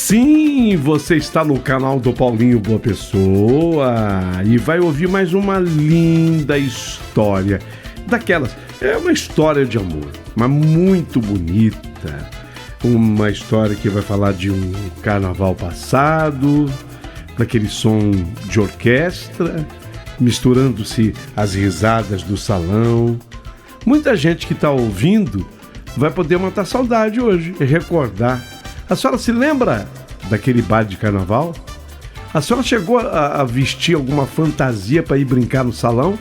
Sim, você está no canal do Paulinho Boa Pessoa e vai ouvir mais uma linda história. Daquelas, é uma história de amor, mas muito bonita. Uma história que vai falar de um carnaval passado, daquele som de orquestra, misturando-se as risadas do salão. Muita gente que está ouvindo vai poder matar saudade hoje e recordar. A senhora se lembra daquele baile de carnaval? A senhora chegou a vestir alguma fantasia para ir brincar no salão?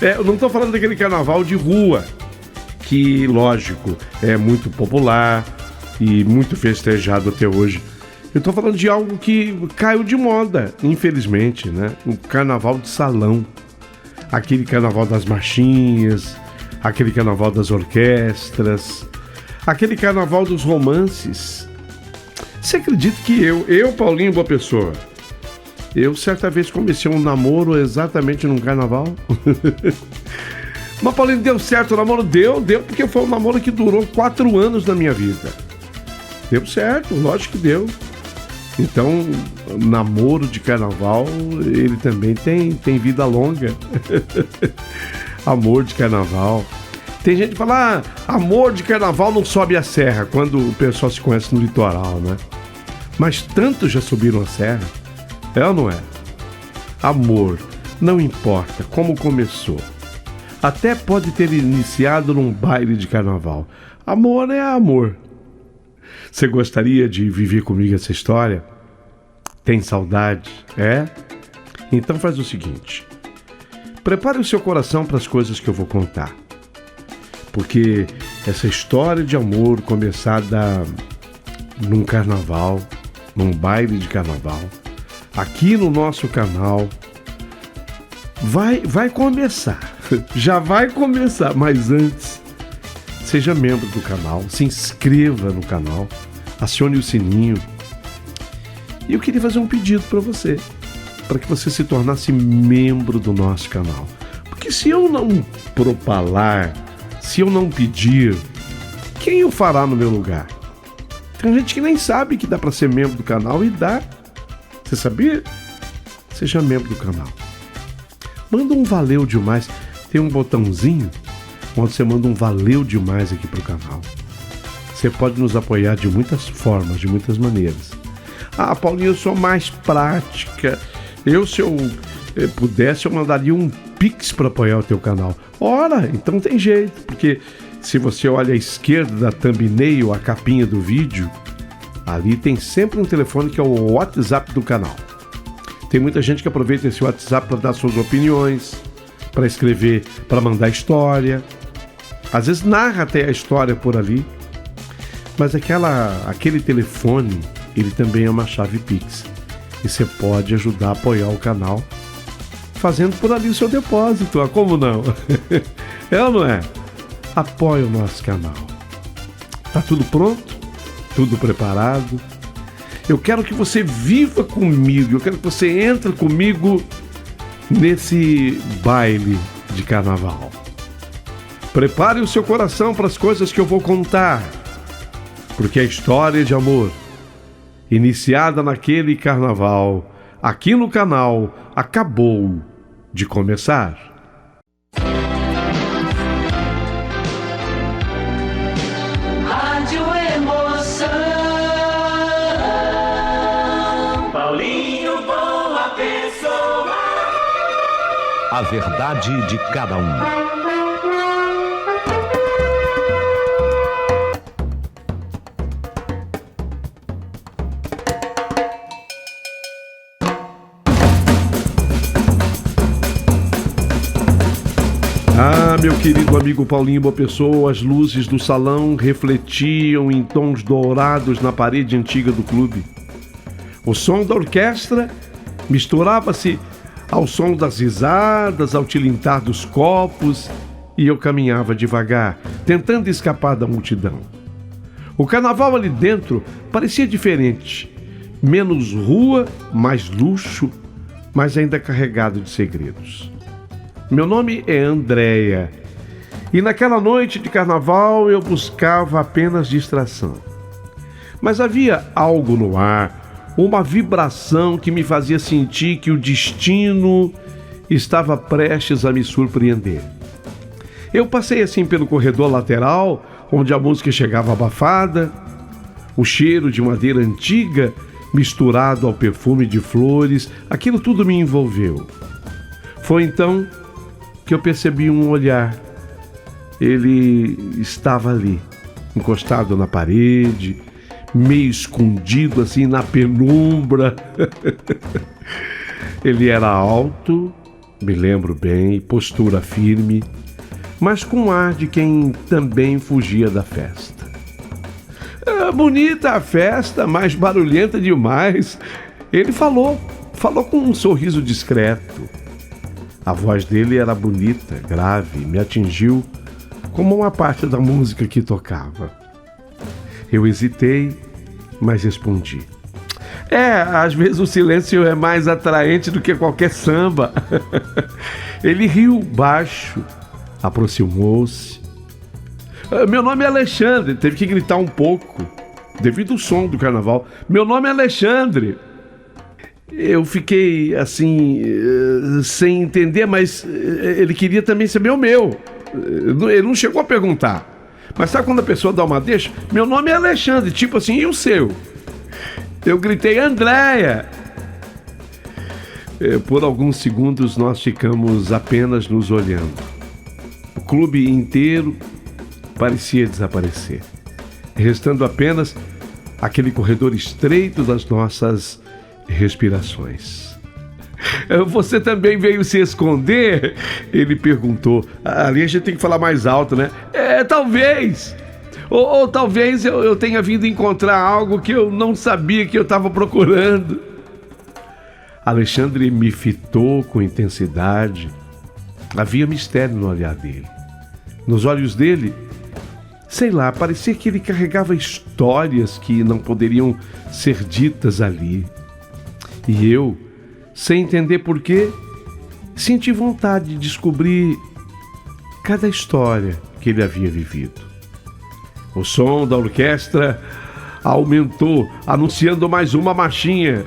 Eu não estou falando daquele carnaval de rua, que, lógico, é muito popular e muito festejado até hoje. Eu estou falando de algo que caiu de moda, infelizmente, né? O carnaval de salão. Aquele carnaval das marchinhas, aquele carnaval das orquestras, aquele carnaval dos romances. Você acredita que eu, Paulinho Boa Pessoa, eu certa vez comecei um namoro exatamente num carnaval? Mas, Paulinho, deu certo o namoro? Deu porque foi um namoro que durou 4 anos na minha vida. Deu certo, lógico que deu. Então, namoro de carnaval, ele também tem vida longa. Amor de carnaval. Tem gente que fala, amor de carnaval não sobe a serra, quando o pessoal se conhece no litoral, né? Mas tantos já subiram a serra, é ou não é? Amor, não importa como começou. Até pode ter iniciado num baile de carnaval. Amor é amor. Você gostaria de viver comigo essa história? Tem saudade? É? Então faz o seguinte. Prepare o seu coração para as coisas que eu vou contar. Porque essa história de amor começada num carnaval, num baile de carnaval, aqui no nosso canal, vai começar. Já vai começar, mas antes, seja membro do canal, se inscreva no canal, acione o sininho. E eu queria fazer um pedido para você, para que você se tornasse membro do nosso canal. Porque se eu não propalar, se eu não pedir, quem o fará no meu lugar? Tem gente que nem sabe que dá para ser membro do canal e dá. Você sabia? Seja membro do canal. Manda um valeu demais. Tem um botãozinho onde você manda um valeu demais aqui pro canal. Você pode nos apoiar de muitas formas, de muitas maneiras. Paulinho, eu sou mais prática. Se eu pudesse, eu mandaria um Pix para apoiar o teu canal. Ora, então tem jeito, porque se você olha à esquerda da thumbnail, a capinha do vídeo, ali tem sempre um telefone que é o WhatsApp do canal. Tem muita gente que aproveita esse WhatsApp para dar suas opiniões, para escrever, para mandar história. Às vezes narra até a história por ali. Mas aquele telefone, ele também é uma chave Pix. E você pode ajudar a apoiar o canal fazendo por ali o seu depósito. Como não? É ou não é? Apoie o nosso canal. Tá tudo pronto? Tudo preparado? Eu quero que você viva comigo. Eu quero que você entre comigo nesse baile de carnaval. Prepare o seu coração para as coisas que eu vou contar. Porque a história de amor, iniciada naquele carnaval, aqui no canal, acabou de começar. Rádio Emoção, Paulinho Boa Pessoa. A verdade de cada um. Meu querido amigo Paulinho Boa Pessoa, as luzes do salão refletiam em tons dourados na parede antiga do clube. O som da orquestra misturava-se ao som das risadas, ao tilintar dos copos, e eu caminhava devagar, tentando escapar da multidão. O carnaval ali dentro parecia diferente, menos rua, mais luxo, mas ainda carregado de segredos. Meu nome é Andréia, e naquela noite de carnaval eu buscava apenas distração. Mas havia algo no ar, uma vibração que me fazia sentir que o destino estava prestes a me surpreender. Eu passei assim pelo corredor lateral, onde a música chegava abafada, o cheiro de madeira antiga misturado ao perfume de flores, aquilo tudo me envolveu. Foi então que eu percebi um olhar. Ele estava ali, encostado na parede, meio escondido assim na penumbra. Ele era alto, me lembro bem, postura firme, mas com ar de quem também fugia da festa. Bonita a festa, mas barulhenta demais. Ele falou com um sorriso discreto. A voz dele era bonita, grave, me atingiu como uma parte da música que tocava. Eu hesitei, mas respondi. Às vezes o silêncio é mais atraente do que qualquer samba. Ele riu baixo, aproximou-se. Meu nome é Alexandre, teve que gritar um pouco, devido ao som do carnaval. Meu nome é Alexandre. Eu fiquei assim, sem entender, mas ele queria também saber o meu. Ele não chegou a perguntar. Mas sabe quando a pessoa dá uma deixa? Meu nome é Alexandre, tipo assim, e o seu? Eu gritei, Andréia. Por alguns segundos nós ficamos apenas nos olhando. O clube inteiro parecia desaparecer, restando apenas aquele corredor estreito das nossas respirações. Você também veio se esconder? Ele perguntou. Ali a gente tem que falar mais alto, né? Talvez. Ou talvez eu tenha vindo encontrar algo que eu não sabia que eu estava procurando. Alexandre me fitou com intensidade. Havia mistério no olhar dele. Nos olhos dele, sei lá, parecia que ele carregava histórias que não poderiam ser ditas ali. E eu, sem entender porquê, senti vontade de descobrir cada história que ele havia vivido. O som da orquestra aumentou, anunciando mais uma marchinha.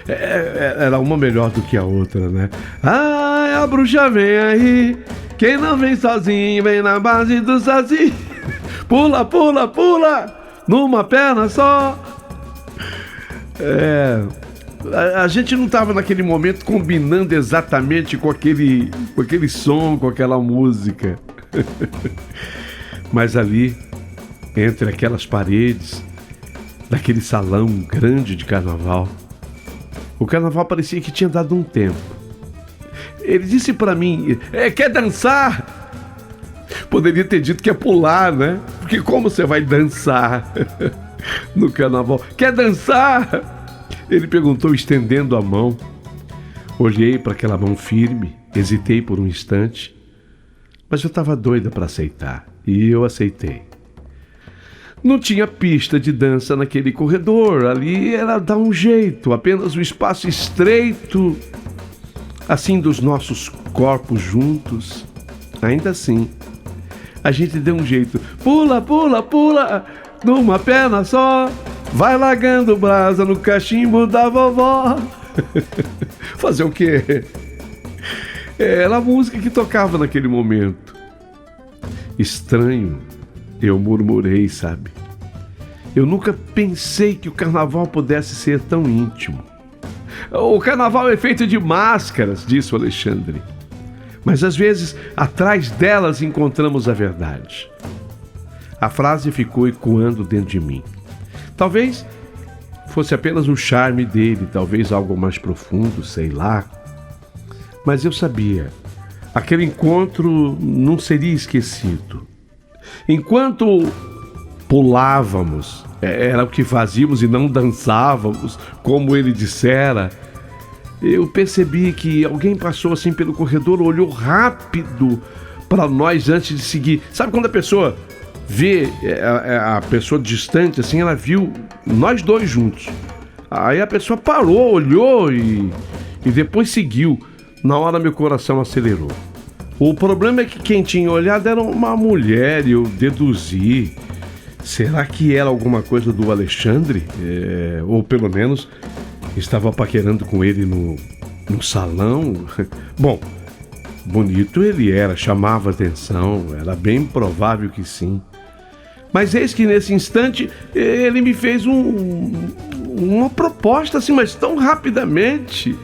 Era uma melhor do que a outra, né? Ai, a bruxa vem aí, quem não vem sozinho, vem na base do saci. Pula, pula, pula, numa perna só. A gente não estava naquele momento combinando exatamente com aquele som, com aquela música. Mas ali, entre aquelas paredes, daquele salão grande de carnaval, o carnaval parecia que tinha dado um tempo. Ele disse para mim, quer dançar? Poderia ter dito que é pular, né? Porque como você vai dançar no carnaval? Quer dançar? Ele perguntou, estendendo a mão. Olhei para aquela mão firme, hesitei por um instante, mas eu estava doida para aceitar, e eu aceitei. Não tinha pista de dança naquele corredor, ali era dar um jeito, apenas um espaço estreito, assim dos nossos corpos juntos. Ainda assim, a gente deu um jeito. Pula, pula, pula, numa perna só, vai largando brasa no cachimbo da vovó. Fazer o quê? Era a música que tocava naquele momento. Estranho, eu murmurei, sabe? Eu nunca pensei que o carnaval pudesse ser tão íntimo. O carnaval é feito de máscaras, disse o Alexandre. Mas às vezes, atrás delas encontramos a verdade. A frase ficou ecoando dentro de mim. Talvez fosse apenas o charme dele, talvez algo mais profundo, sei lá. Mas eu sabia, aquele encontro não seria esquecido. Enquanto pulávamos, era o que fazíamos e não dançávamos, como ele dissera, eu percebi que alguém passou assim pelo corredor, olhou rápido para nós antes de seguir. Sabe quando a pessoa vê a pessoa distante, assim, ela viu nós dois juntos. Aí a pessoa parou, olhou e depois seguiu. Na hora meu coração acelerou. O problema é que quem tinha olhado era uma mulher, e eu deduzi. Será que era alguma coisa do Alexandre? Ou pelo menos estava paquerando com ele no salão? Bom, bonito ele era, chamava atenção, era bem provável que sim. Mas eis que nesse instante ele me fez uma proposta assim, mas tão rapidamente.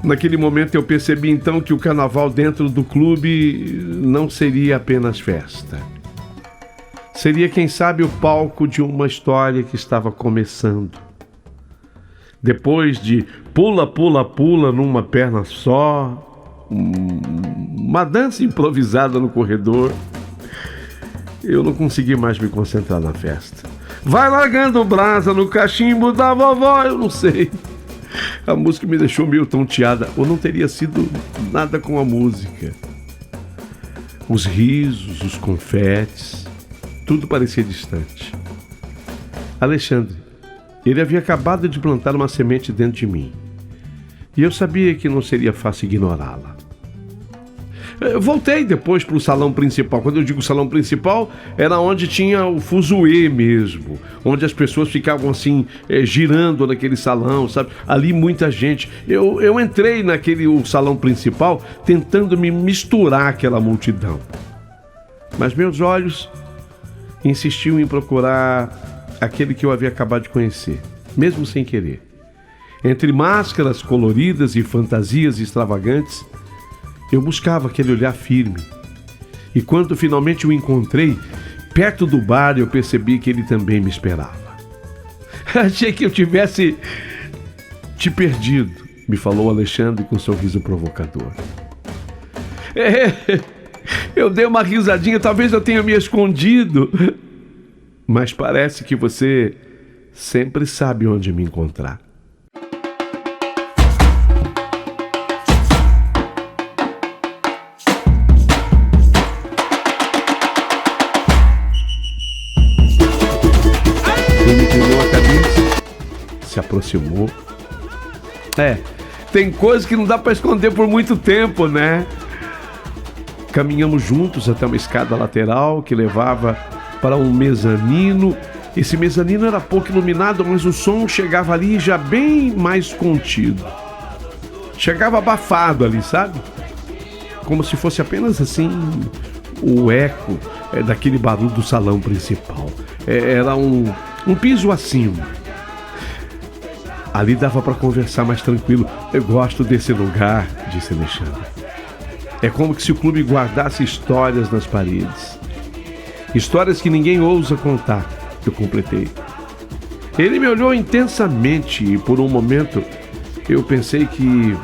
Naquele momento eu percebi então que o carnaval dentro do clube não seria apenas festa. Seria, quem sabe, o palco de uma história que estava começando. Depois de pula, pula, pula numa perna só, uma dança improvisada no corredor, eu não consegui mais me concentrar na festa. Vai largando brasa no cachimbo da vovó, eu não sei. A música me deixou meio tonteada, ou não teria sido nada com a música. Os risos, os confetes, tudo parecia distante. Alexandre, ele havia acabado de plantar uma semente dentro de mim. E eu sabia que não seria fácil ignorá-la. Voltei depois para o salão principal. Quando eu digo salão principal, era onde tinha o fuzuê mesmo, onde as pessoas ficavam assim, girando naquele salão, sabe? Ali muita gente. Eu entrei o salão principal tentando me misturar àquela multidão. Mas meus olhos insistiam em procurar aquele que eu havia acabado de conhecer, mesmo sem querer. Entre máscaras coloridas e fantasias extravagantes, eu buscava aquele olhar firme. E quando finalmente o encontrei, perto do bar, eu percebi que ele também me esperava. Achei que eu tivesse te perdido, me falou Alexandre com um sorriso provocador. Eu dei uma risadinha, talvez eu tenha me escondido. Mas parece que você sempre sabe onde me encontrar. Ele virou a cabeça, se aproximou. Tem coisa que não dá para esconder por muito tempo, né? Caminhamos juntos até uma escada lateral que levava para um mezanino. Esse mezanino era pouco iluminado, mas o som chegava ali já bem mais contido. Chegava abafado ali, sabe? Como se fosse apenas assim o eco daquele barulho do salão principal. Era um piso acima. Ali dava para conversar mais tranquilo. Eu gosto desse lugar, disse Alexandre. É como que se o clube guardasse histórias nas paredes. Histórias que ninguém ousa contar, eu completei. Ele me olhou intensamente e por um momento eu pensei que...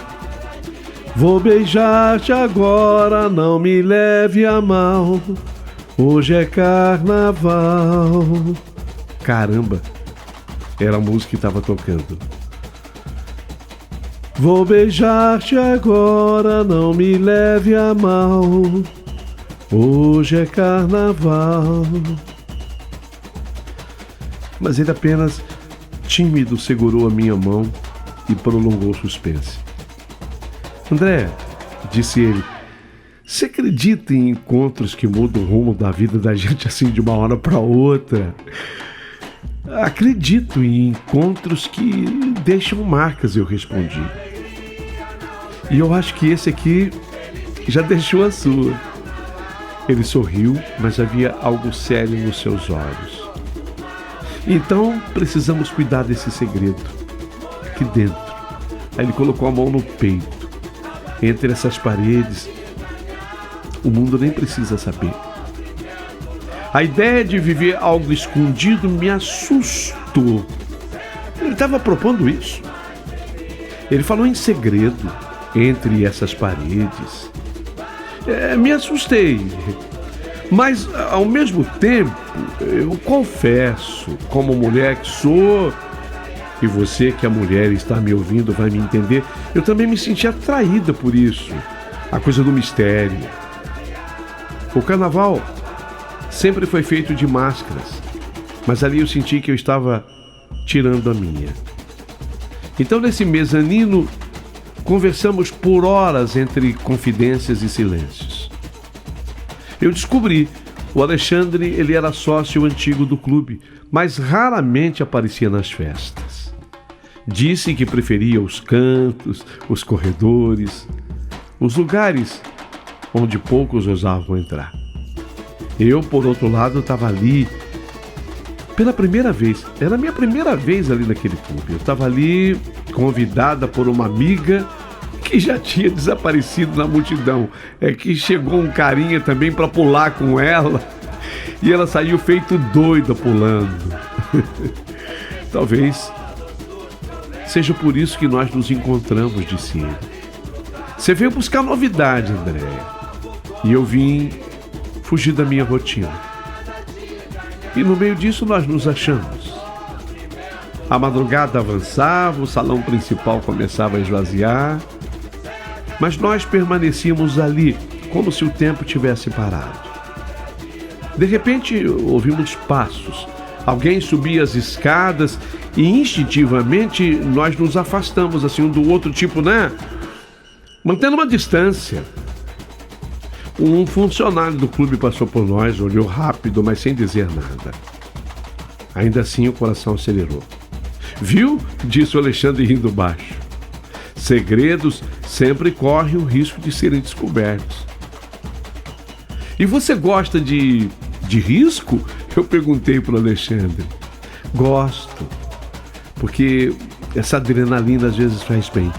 Vou beijar-te agora, não me leve a mal. Hoje é carnaval. Caramba, era a música que estava tocando. Vou beijar-te agora, não me leve a mal. Hoje é carnaval. Mas ele apenas, tímido, segurou a minha mão e prolongou o suspense. André, disse ele, você acredita em encontros que mudam o rumo da vida da gente assim de uma hora para outra? Acredito em encontros que deixam marcas, eu respondi. E eu acho que esse aqui já deixou a sua. Ele sorriu, mas havia algo sério nos seus olhos. Então precisamos cuidar desse segredo aqui dentro. Aí ele colocou a mão no peito. Entre essas paredes, o mundo nem precisa saber. A ideia de viver algo escondido me assustou. Ele estava propondo isso. Ele falou em segredo entre essas paredes. Me assustei. Mas, ao mesmo tempo, eu confesso, como mulher que sou, e você que é mulher e está me ouvindo vai me entender, eu também me senti atraída por isso. A coisa do mistério. O carnaval sempre foi feito de máscaras, mas ali eu senti que eu estava tirando a minha. Então, nesse mezanino, conversamos por horas entre confidências e silêncios. Eu descobri O Alexandre, ele era sócio antigo do clube, mas raramente aparecia nas festas. Disse que preferia os cantos, os corredores, os lugares onde poucos ousavam entrar. Eu, por outro lado, estava ali pela primeira vez. Era a minha primeira vez ali naquele clube. Eu estava ali convidada por uma amiga que já tinha desaparecido na multidão. É que chegou um carinha também para pular com ela e ela saiu feito doida pulando. Talvez seja por isso que nós nos encontramos, disse ele. Você veio buscar novidade, Andréia, e eu vim fugir da minha rotina. E no meio disso nós nos achamos. A madrugada avançava, o salão principal começava a esvaziar, mas nós permanecíamos ali, como se o tempo tivesse parado. De repente, ouvimos passos. Alguém subia as escadas e instintivamente nós nos afastamos assim um do outro, tipo, né? Mantendo uma distância. Um funcionário do clube passou por nós, olhou rápido, mas sem dizer nada. Ainda assim o coração acelerou. Viu? Disse o Alexandre rindo baixo. Segredos sempre correm o risco de serem descobertos. E você gosta de risco? Eu perguntei para o Alexandre. Gosto, porque essa adrenalina às vezes faz bem.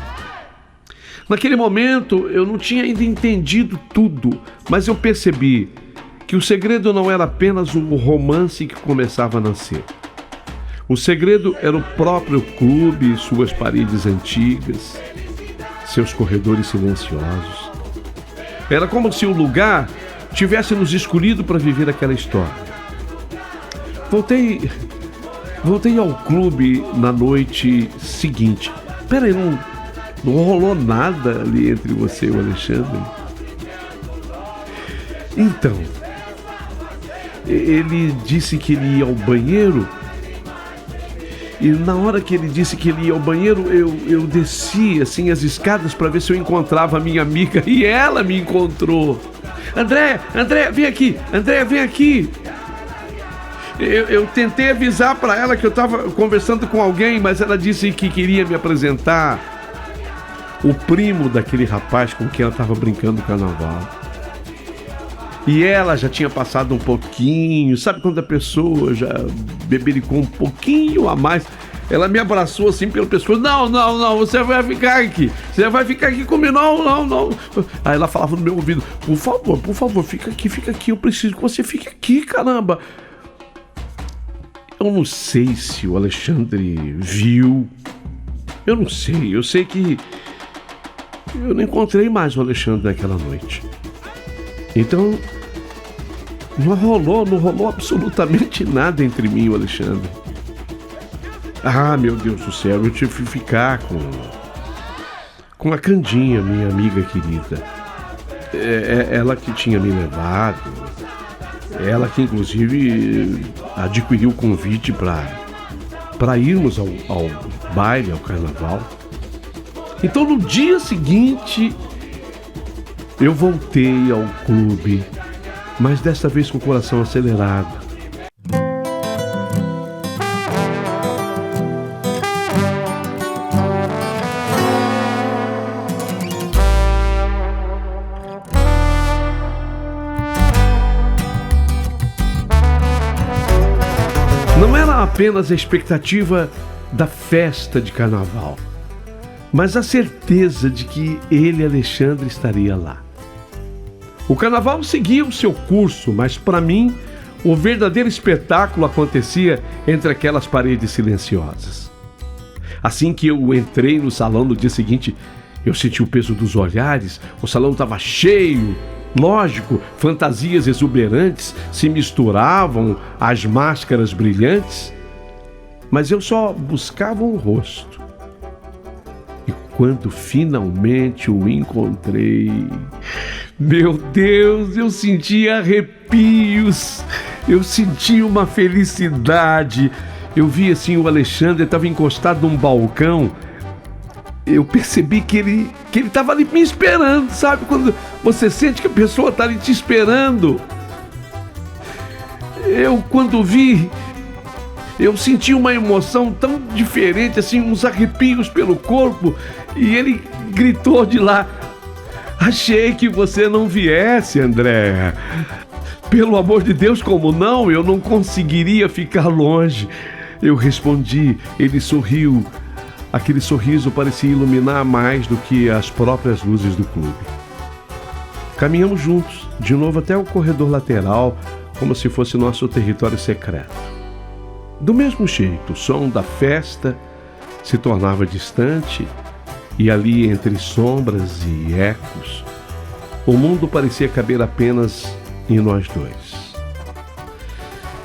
Naquele momento eu não tinha ainda entendido tudo, mas eu percebi que o segredo não era apenas o romance que começava a nascer. O segredo era o próprio clube, suas paredes antigas, seus corredores silenciosos. Era como se o lugar tivesse nos escolhido para viver aquela história. Voltei ao clube na noite seguinte. Peraí, não rolou nada ali entre você e o Alexandre? Então, ele disse que ele ia ao banheiro. E na hora que ele disse que ele ia ao banheiro, eu desci assim as escadas para ver se eu encontrava a minha amiga. E ela me encontrou. André, vem aqui. André, vem aqui. Eu tentei avisar para ela que eu estava conversando com alguém, mas ela disse que queria me apresentar o primo daquele rapaz com quem ela estava brincando no carnaval. E ela já tinha passado um pouquinho, sabe quando a pessoa já bebericou um pouquinho a mais? Ela me abraçou assim pelo pescoço. Não, você vai ficar aqui. Você vai ficar aqui comigo. Não. Aí ela falava no meu ouvido, por favor, fica aqui. Eu preciso que você fique aqui, caramba. Eu não sei se o Alexandre viu. Eu não sei. Eu sei que eu não encontrei mais o Alexandre naquela noite. Então, não rolou absolutamente nada entre mim e o Alexandre. Ah, meu Deus do céu, eu tive que ficar com a Candinha, minha amiga querida. Ela que tinha me levado. Ela que, inclusive, adquiriu o convite para irmos ao baile, ao carnaval. Então, no dia seguinte, eu voltei ao clube, mas desta vez com o coração acelerado. Não era apenas a expectativa da festa de carnaval, mas a certeza de que ele, Alexandre, estaria lá. O carnaval seguia o seu curso, mas para mim, o verdadeiro espetáculo acontecia entre aquelas paredes silenciosas. Assim que eu entrei no salão no dia seguinte, eu senti o peso dos olhares, o salão estava cheio. Lógico, fantasias exuberantes se misturavam às máscaras brilhantes, mas eu só buscava um rosto. E quando finalmente o encontrei, meu Deus, eu senti arrepios, eu senti uma felicidade. Eu vi assim o Alexandre, estava encostado num balcão. Eu percebi que ele estava ali me esperando, sabe? Quando você sente que a pessoa está ali te esperando. Quando vi, eu senti uma emoção tão diferente, assim, uns arrepios pelo corpo, e ele gritou de lá: achei que você não viesse, Andréa. Pelo amor de Deus, como não? Eu não conseguiria ficar longe. Eu respondi, ele sorriu. Aquele sorriso parecia iluminar mais do que as próprias luzes do clube. Caminhamos juntos, de novo até o corredor lateral, como se fosse nosso território secreto. Do mesmo jeito, o som da festa se tornava distante e ali, entre sombras e ecos, o mundo parecia caber apenas em nós dois.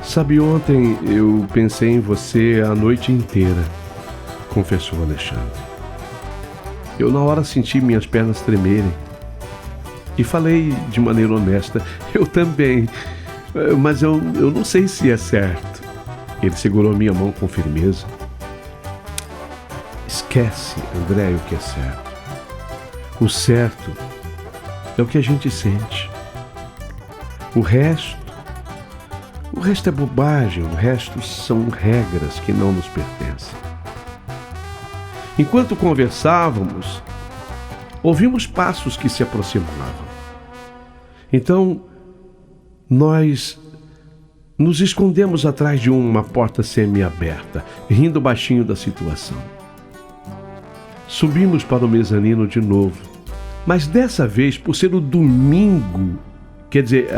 Sabe, ontem eu pensei em você a noite inteira, confessou Alexandre. Eu na hora senti minhas pernas tremerem e falei de maneira honesta: eu também, mas eu não sei se é certo. Ele segurou minha mão com firmeza. Esquece, André, o que é certo. O certo é o que a gente sente. O resto é bobagem, o resto são regras que não nos pertencem. Enquanto conversávamos, ouvimos passos que se aproximavam. Então, nós nos escondemos atrás de uma porta semi-aberta, rindo baixinho da situação. Subimos para o mezanino de novo, mas dessa vez, por ser o domingo, quer dizer,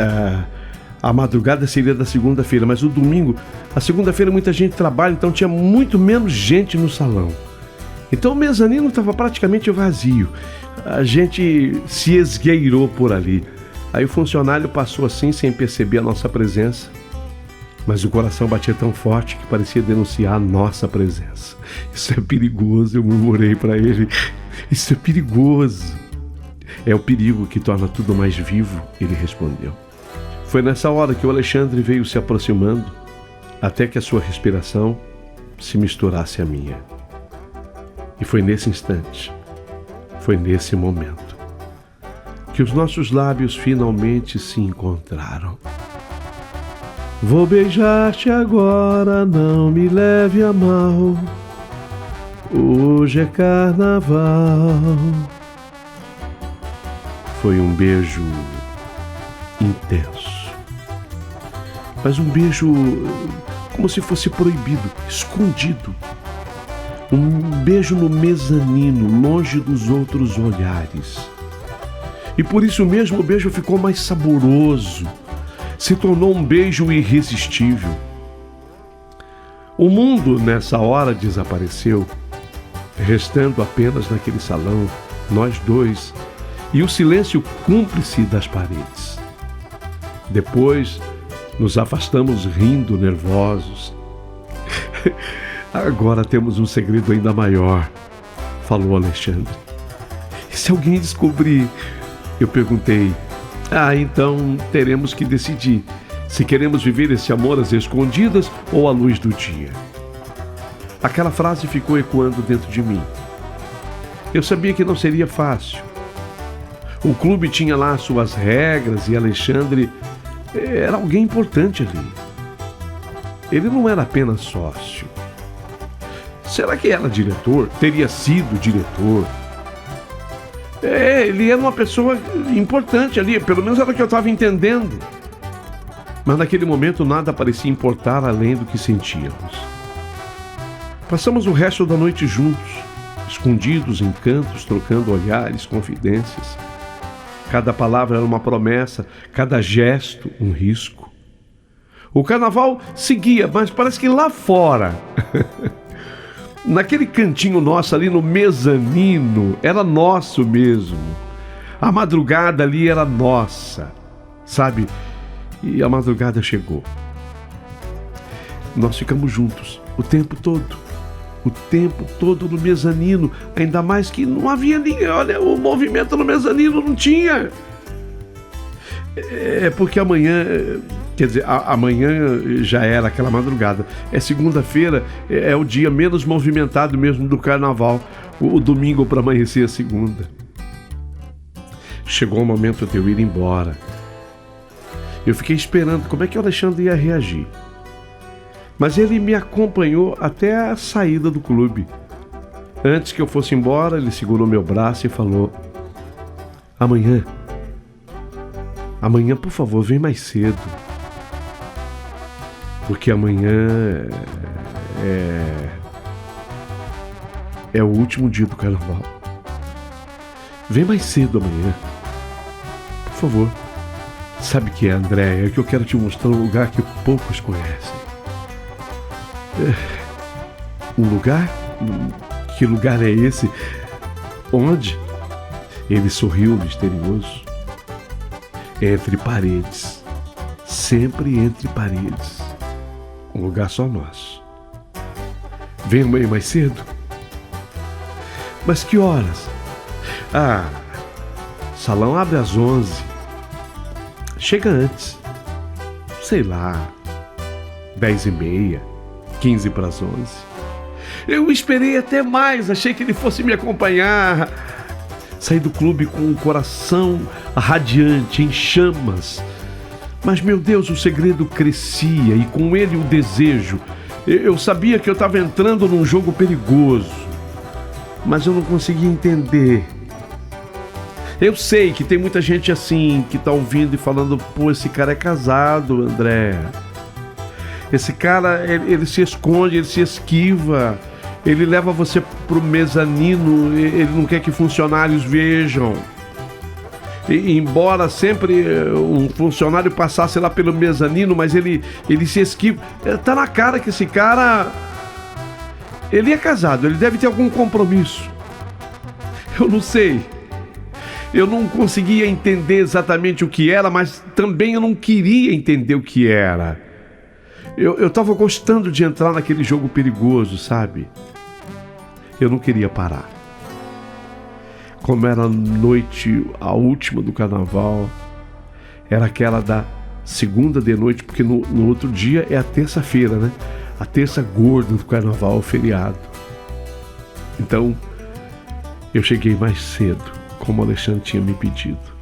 a madrugada seria da segunda-feira, mas o domingo, a segunda-feira muita gente trabalha, então tinha muito menos gente no salão. Então o mezanino estava praticamente vazio. A gente se esgueirou por ali. Aí o funcionário passou assim, sem perceber a nossa presença. Mas o coração batia tão forte que parecia denunciar a nossa presença. Isso é perigoso, eu murmurei para ele. Isso é perigoso. É o perigo que torna tudo mais vivo, ele respondeu. Foi nessa hora que o Alexandre veio se aproximando, até que a sua respiração se misturasse à minha. E foi nesse instante, foi nesse momento, que os nossos lábios finalmente se encontraram. Vou beijar-te agora, não me leve a mal. Hoje é carnaval. Foi um beijo intenso, mas um beijo como se fosse proibido, escondido. Um beijo no mezanino, longe dos outros olhares. E por isso mesmo o beijo ficou mais saboroso. Se tornou um beijo irresistível. O mundo nessa hora desapareceu, restando apenas naquele salão nós dois e o silêncio cúmplice das paredes. Depois nos afastamos rindo, nervosos. Agora temos um segredo ainda maior, falou Alexandre. E se alguém descobrir? Eu perguntei. Então teremos que decidir se queremos viver esse amor às escondidas ou à luz do dia. Aquela frase ficou ecoando dentro de mim. Eu sabia que não seria fácil. O clube tinha lá suas regras e Alexandre era alguém importante ali. Ele não era apenas sócio. Será que era diretor? Teria sido diretor? Ele era uma pessoa importante ali, pelo menos era o que eu estava entendendo. Mas naquele momento nada parecia importar além do que sentíamos. Passamos o resto da noite juntos, escondidos em cantos, trocando olhares, confidências. Cada palavra era uma promessa, cada gesto um risco. O carnaval seguia, mas parece que lá fora... Naquele cantinho nosso ali no mezanino, era nosso mesmo. A madrugada ali era nossa, sabe? E a madrugada chegou. Nós ficamos juntos o tempo todo no mezanino, ainda mais que não havia ninguém. Olha, o movimento no mezanino não tinha. É porque amanhã... Quer dizer, amanhã já era aquela madrugada. É segunda-feira, é o dia menos movimentado mesmo do carnaval. O domingo para amanhecer a segunda. Chegou o momento de eu ir embora. Eu fiquei esperando como é que o Alexandre ia reagir. Mas ele me acompanhou até a saída do clube. Antes que eu fosse embora, ele segurou meu braço e falou: Amanhã, por favor, vem mais cedo. Porque amanhã é o último dia do carnaval. Vem mais cedo amanhã. Por favor. Sabe o que é, André? É que eu quero te mostrar um lugar que poucos conhecem. Um lugar? Que lugar é esse? Onde? Ele sorriu misterioso. Entre paredes. Sempre entre paredes. Um lugar só nosso. Vem amanhã mais cedo? Mas que horas? Salão abre às 11. Chega antes. Sei lá. 10h30. 15 para as 11. Eu esperei até mais. Achei que ele fosse me acompanhar. Saí do clube com o coração radiante, em chamas. Mas, meu Deus, o segredo crescia e com ele o desejo. Eu sabia que eu estava entrando num jogo perigoso, mas eu não conseguia entender. Eu sei que tem muita gente assim, que está ouvindo e falando: pô, esse cara é casado, André. Esse cara, ele se esconde, ele se esquiva. Ele leva você pro mezanino, ele não quer que funcionários vejam. E, embora sempre um funcionário passasse lá pelo mezanino, mas ele se esquiva. Tá na cara que esse cara, ele é casado, ele deve ter algum compromisso. Eu não sei. Eu não conseguia entender exatamente o que era, mas também eu não queria entender o que era. Eu tava gostando de entrar naquele jogo perigoso, sabe? Eu não queria parar. Como era a noite, a última do carnaval, era aquela da segunda de noite, porque no outro dia é a terça-feira, né? A terça gorda do carnaval, o feriado. Então, eu cheguei mais cedo, como o Alexandre tinha me pedido.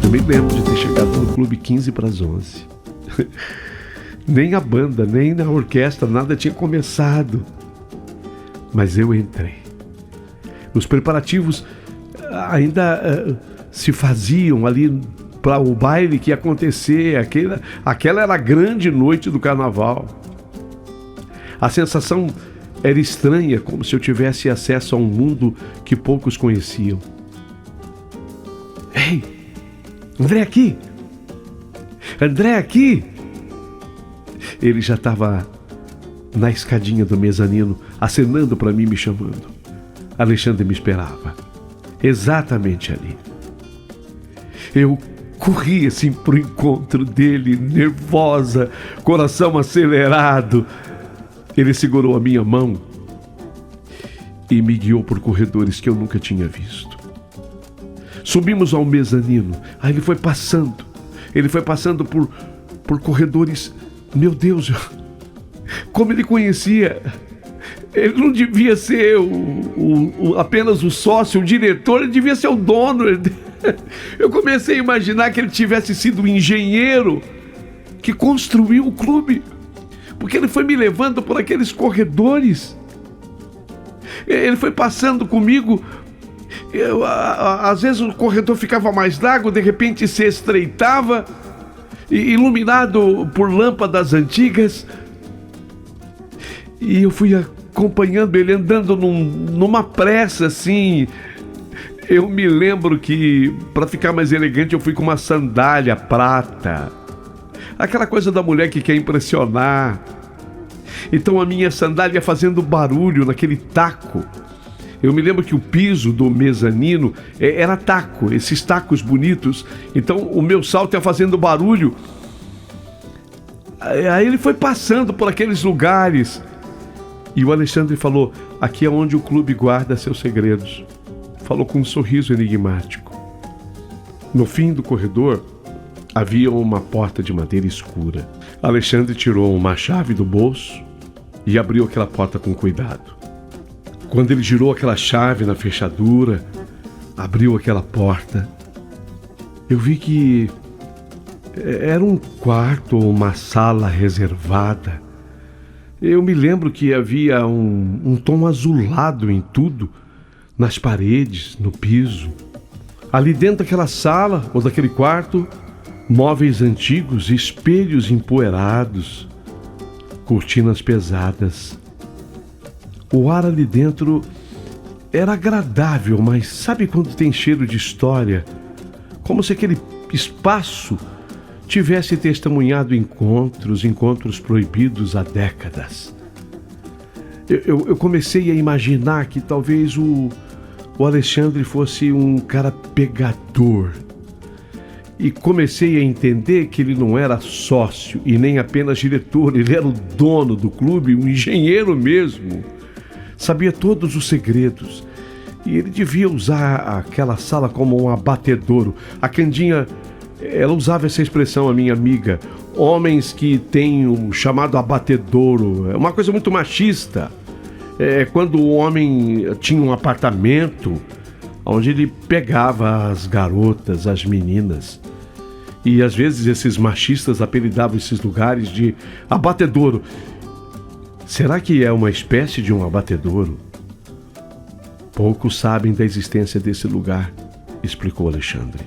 Eu me lembro de ter chegado no clube 15 para as 11. Nem a banda, nem a orquestra, nada tinha começado. Mas eu entrei. Os preparativos ainda se faziam ali para o baile que ia acontecer. Aquela era a grande noite do carnaval. A sensação era estranha, como se eu tivesse acesso a um mundo que poucos conheciam. Ei, André aqui! André aqui! Ele já estava na escadinha do mezanino, acenando para mim, me chamando. Alexandre me esperava, exatamente ali. Eu corri assim pro encontro dele, nervosa, coração acelerado. Ele segurou a minha mão e me guiou por corredores que eu nunca tinha visto. Subimos ao mezanino. Aí ele foi passando por corredores. Meu Deus, como ele conhecia. Ele não devia ser apenas o sócio, o diretor, ele devia ser o dono. Eu comecei a imaginar que ele tivesse sido o engenheiro que construiu o clube, porque ele foi me levando por aqueles corredores. Ele foi passando comigo. Às vezes o corredor ficava mais largo, de repente se estreitava, iluminado por lâmpadas antigas. E eu fui acompanhando ele, andando numa pressa assim. Eu me lembro que, para ficar mais elegante, eu fui com uma sandália prata. Aquela coisa da mulher que quer impressionar. Então a minha sandália fazendo barulho naquele taco. Eu me lembro que o piso do mezanino era taco, esses tacos bonitos. Então o meu salto ia fazendo barulho. Aí ele foi passando por aqueles lugares. E o Alexandre falou: Aqui é onde o clube guarda seus segredos. Falou com um sorriso enigmático. No fim do corredor, havia uma porta de madeira escura. Alexandre tirou uma chave do bolso e abriu aquela porta com cuidado. Quando ele girou aquela chave na fechadura, abriu aquela porta, eu vi que era um quarto ou uma sala reservada. Eu me lembro que havia um tom azulado em tudo, nas paredes, no piso. Ali dentro daquela sala ou daquele quarto, móveis antigos, espelhos empoeirados, cortinas pesadas. O ar ali dentro era agradável, mas sabe quando tem cheiro de história? Como se aquele espaço tivesse testemunhado encontros proibidos há décadas. Eu comecei a imaginar que talvez o Alexandre fosse um cara pegador. E comecei a entender que ele não era sócio e nem apenas diretor, ele era o dono do clube, um engenheiro mesmo. Sabia todos os segredos. E ele devia usar aquela sala como um abatedouro. A Candinha, ela usava essa expressão, a minha amiga. Homens que têm o chamado abatedouro. É uma coisa muito machista. É quando o homem tinha um apartamento onde ele pegava as garotas, as meninas. E às vezes esses machistas apelidavam esses lugares de abatedouro. Será que é uma espécie de um abatedouro? Poucos sabem da existência desse lugar, explicou Alexandre.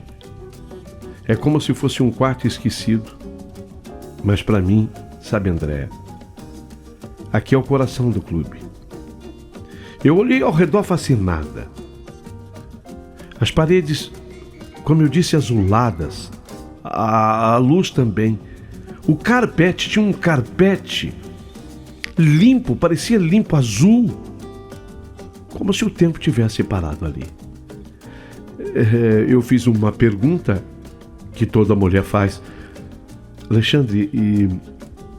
É como se fosse um quarto esquecido. Mas para mim, sabe, Andréa, aqui é o coração do clube. Eu olhei ao redor fascinada. As paredes, como eu disse, azuladas. A luz também. O carpete, tinha um carpete limpo, parecia limpo, azul. Como se o tempo tivesse parado ali. Eu fiz uma pergunta que toda mulher faz. Alexandre,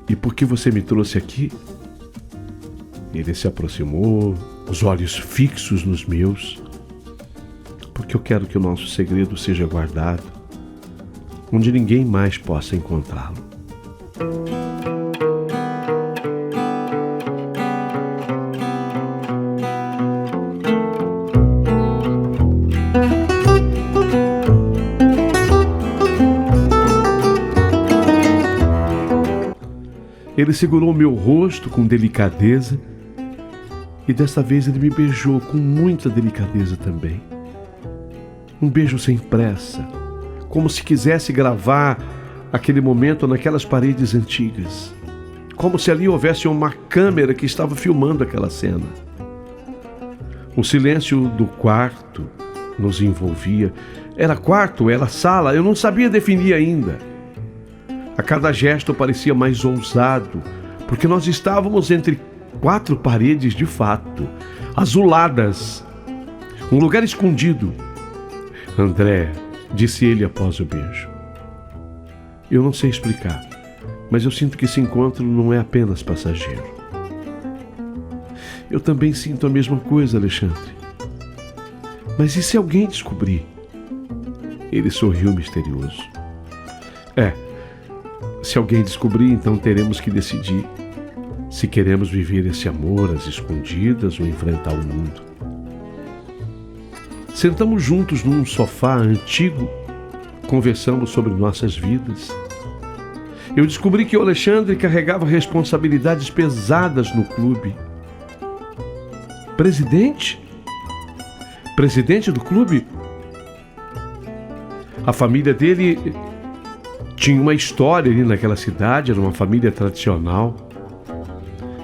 e por que você me trouxe aqui? Ele se aproximou, os olhos fixos nos meus. Porque eu quero que o nosso segredo seja guardado, onde ninguém mais possa encontrá-lo. Ele segurou meu rosto com delicadeza e desta vez ele me beijou com muita delicadeza também. Um beijo sem pressa, como se quisesse gravar aquele momento naquelas paredes antigas. Como se ali houvesse uma câmera que estava filmando aquela cena. O silêncio do quarto nos envolvia. Era quarto, era sala, eu não sabia definir ainda. A cada gesto parecia mais ousado, porque nós estávamos entre quatro paredes de fato, azuladas, um lugar escondido. André, disse ele após o beijo. Eu não sei explicar, mas eu sinto que esse encontro não é apenas passageiro. Eu também sinto a mesma coisa, Alexandre. Mas e se alguém descobrir? Ele sorriu misterioso. Se alguém descobrir, então teremos que decidir se queremos viver esse amor às escondidas ou enfrentar o mundo. Sentamos juntos num sofá antigo, conversamos sobre nossas vidas. Eu descobri que o Alexandre carregava responsabilidades pesadas no clube. Presidente? Presidente do clube? A família dele tinha uma história ali naquela cidade, era uma família tradicional.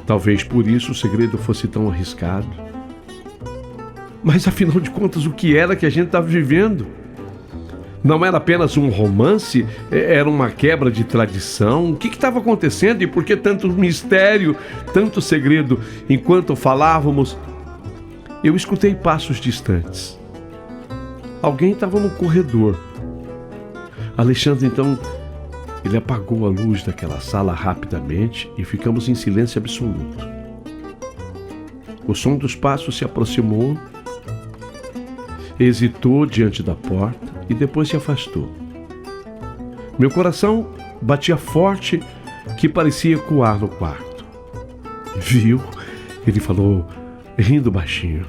Talvez por isso o segredo fosse tão arriscado. Mas afinal de contas, o que era que a gente estava vivendo? Não era apenas um romance, era uma quebra de tradição. O que estava acontecendo e por que tanto mistério, tanto segredo? Enquanto falávamos, eu escutei passos distantes. Alguém estava no corredor. Alexandre, então, ele apagou a luz daquela sala rapidamente e ficamos em silêncio absoluto. O som dos passos se aproximou, hesitou diante da porta e depois se afastou. Meu coração batia forte, que parecia ecoar no quarto. Viu? Ele falou, rindo baixinho.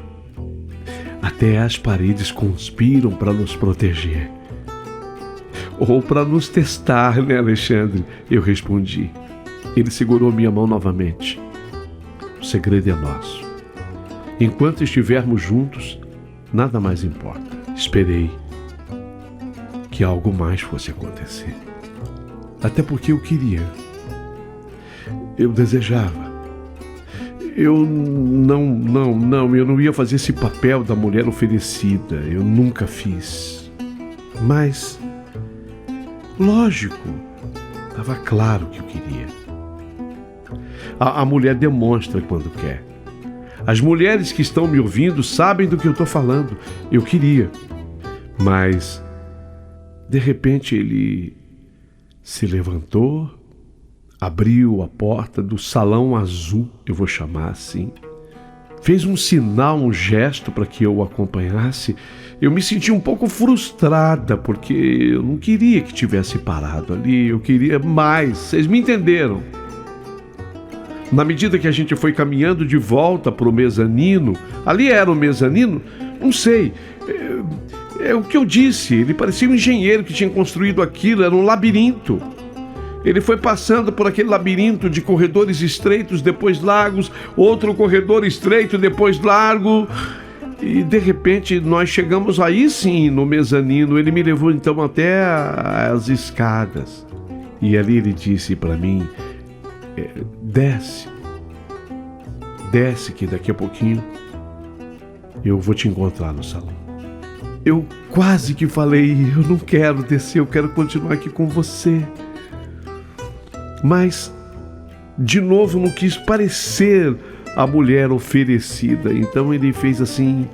Até as paredes conspiram para nos proteger. Ou para nos testar, né, Alexandre? Eu respondi. Ele segurou minha mão novamente. O segredo é nosso. Enquanto estivermos juntos, nada mais importa. Esperei que algo mais fosse acontecer. Até porque eu queria. Eu desejava. Eu não ia fazer esse papel da mulher oferecida. Eu nunca fiz. Mas, lógico, estava claro que eu queria. A mulher demonstra quando quer. As mulheres que estão me ouvindo sabem do que eu estou falando. Eu queria. Mas, de repente, ele se levantou, abriu a porta do salão azul, eu vou chamar assim. Fez um sinal, um gesto para que eu o acompanhasse. Eu me senti um pouco frustrada, porque eu não queria que tivesse parado ali. Eu queria mais. Vocês me entenderam? Na medida que a gente foi caminhando de volta para o mezanino, ali era o mezanino, não sei, é o que eu disse, ele parecia um engenheiro que tinha construído aquilo, era um labirinto. Ele foi passando por aquele labirinto de corredores estreitos, depois largos, outro corredor estreito, depois largo, e de repente nós chegamos aí sim no mezanino. Ele me levou então até as escadas, e ali ele disse para mim, desce que daqui a pouquinho eu vou te encontrar no salão. Eu quase que falei, eu não quero descer, eu quero continuar aqui com você. Mas, de novo, não quis parecer a mulher oferecida. Então ele fez assim,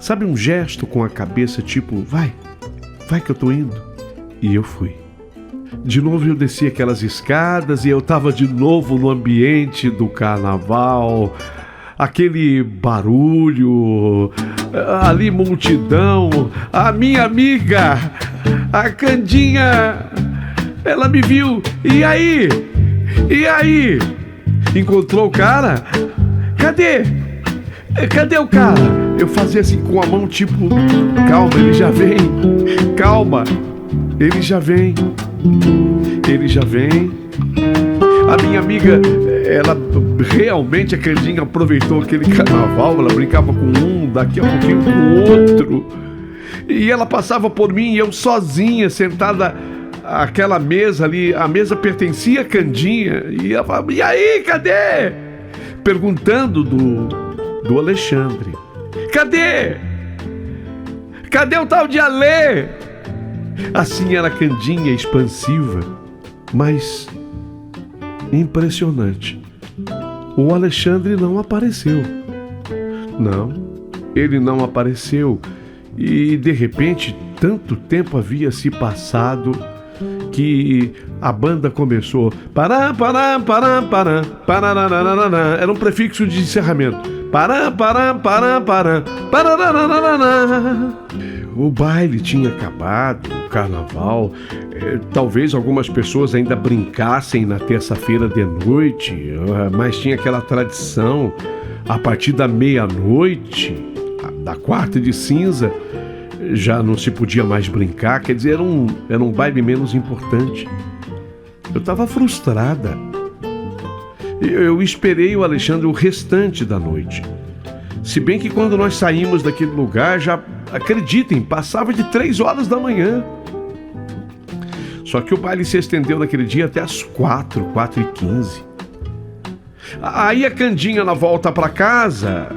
sabe, um gesto com a cabeça, tipo, vai que eu tô indo. E eu fui. De novo eu desci aquelas escadas e eu estava de novo no ambiente do carnaval, aquele barulho, ali multidão, a minha amiga, a Candinha, ela me viu, e aí? Encontrou o cara? Cadê o cara? Eu fazia assim com a mão, tipo, calma, ele já vem, calma, ele já vem. A minha amiga, ela realmente, a Candinha aproveitou aquele carnaval, ela brincava com um, daqui a pouquinho com o outro. E ela passava por mim e eu sozinha, sentada àquela mesa ali, a mesa pertencia a Candinha. E ela falava, e aí, cadê? Perguntando do Alexandre. Cadê o tal de Alê? Assim era a Candinha, expansiva, mas impressionante. O Alexandre não apareceu. Não, ele não apareceu. E de repente, tanto tempo havia se passado que a banda começou. Pará, pará, pará, pará, pararararará. Era um prefixo de encerramento. Pará, pará, pará, pará, pararararará. O baile tinha acabado, o carnaval. Talvez algumas pessoas ainda brincassem na terça-feira de noite, mas tinha aquela tradição, a partir da meia-noite, da quarta de cinza, já não se podia mais brincar, quer dizer, era um baile menos importante. Eu estava frustrada. Eu esperei o Alexandre o restante da noite. Se bem que quando nós saímos daquele lugar, já, acreditem, passava de 3 horas da manhã. Só que o baile se estendeu naquele dia até as 4h15. Aí a Candinha, na volta para casa,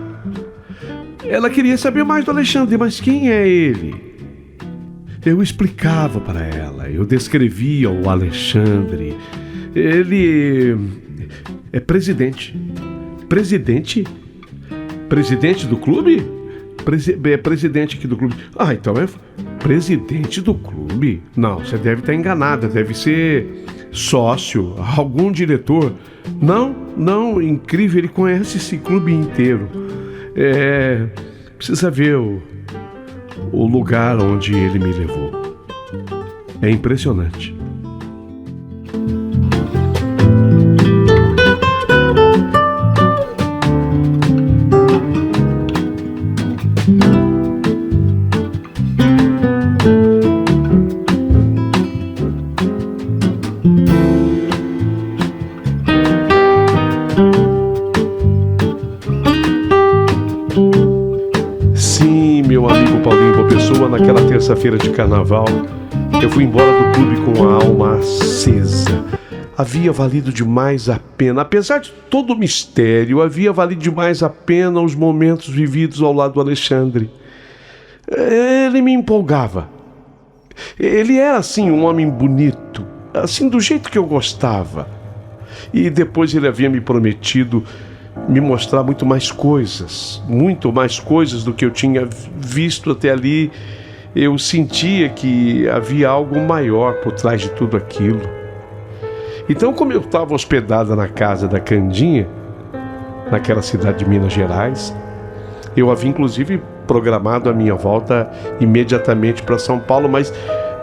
ela queria saber mais do Alexandre, mas quem é ele? Eu explicava para ela, eu descrevia o Alexandre. Ele é presidente. Presidente? Presidente do clube? Presidente aqui do clube. Ah, então é presidente do clube? Não, você deve estar enganada, deve ser sócio, algum diretor. Não, incrível, ele conhece esse clube inteiro. Precisa ver o lugar onde ele me levou. É impressionante. Naquela terça-feira de carnaval, eu fui embora do clube com a alma acesa. Havia valido demais a pena, apesar de todo o mistério, havia valido demais a pena os momentos vividos ao lado do Alexandre. Ele me empolgava. Ele era, assim, um homem bonito, assim, do jeito que eu gostava. E depois ele havia me prometido me mostrar muito mais coisas do que eu tinha visto até ali. Eu sentia que havia algo maior por trás de tudo aquilo. Então, como eu estava hospedada na casa da Candinha, naquela cidade de Minas Gerais, eu havia inclusive programado a minha volta imediatamente para São Paulo, mas